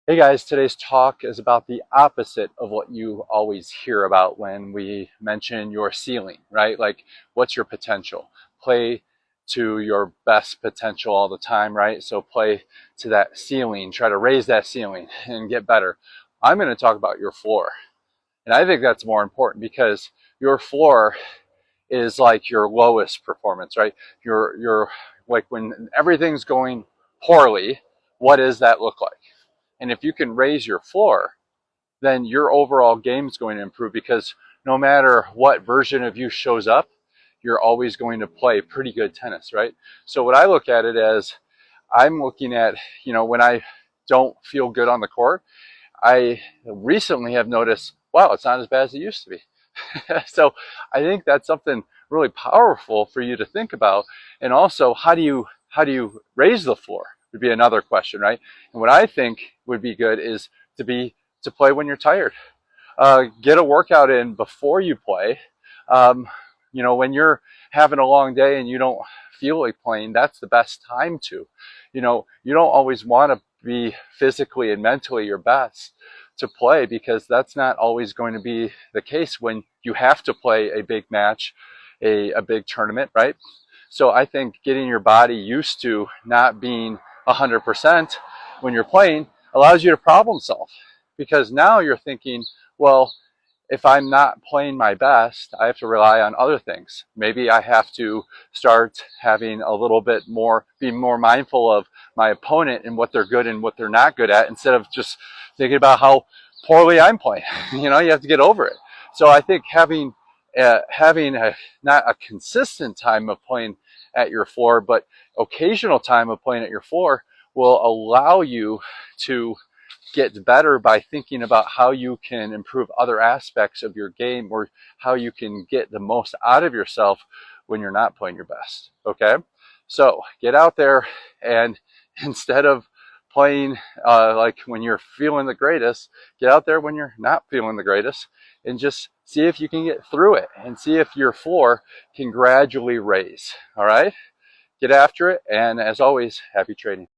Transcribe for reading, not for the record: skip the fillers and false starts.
Hey guys, today's talk is about the opposite of what you always hear about when we mention your ceiling, right? Like, what's your potential? Play to your best potential all the time, right? So play to that ceiling, try to raise that ceiling and get better. I'm going to talk about your floor. And I think that's more important because your floor is like your lowest performance, right? Your like when everything's going poorly, what does that look like? And if you can raise your floor, then your overall game is going to improve because no matter what version of you shows up, you're always going to play pretty good tennis, right? So what I look at it as, I'm looking at, when I don't feel good on the court, I recently have noticed, wow, it's not as bad as it used to be. So I think that's something really powerful for you to think about. And also, how do you raise the floor would be another question, right? And what I think would be good is to play when you're tired. Get a workout in before you play. Um, when you're having a long day and you don't feel like playing, that's the best time to. You don't always want to be physically and mentally your best to play because that's not always going to be the case when you have to play a big match, a big tournament, right? So I think getting your body used to not being 100% when you're playing allows you to problem solve because now you're thinking, well, if I'm not playing my best, I have to rely on other things. Maybe I have to start having a little bit more, be more mindful of my opponent and what they're good and what they're not good at instead of just thinking about how poorly I'm playing. You have to get over it. So I think having not a consistent time of playing at your floor, but occasional time of playing at your floor will allow you to get better by thinking about how you can improve other aspects of your game or how you can get the most out of yourself when you're not playing your best. Okay? So get out there and instead of playing like when you're feeling the greatest, get out there when you're not feeling the greatest and just see if you can get through it and see if your floor can gradually raise. All right? Get after it. And as always, happy trading.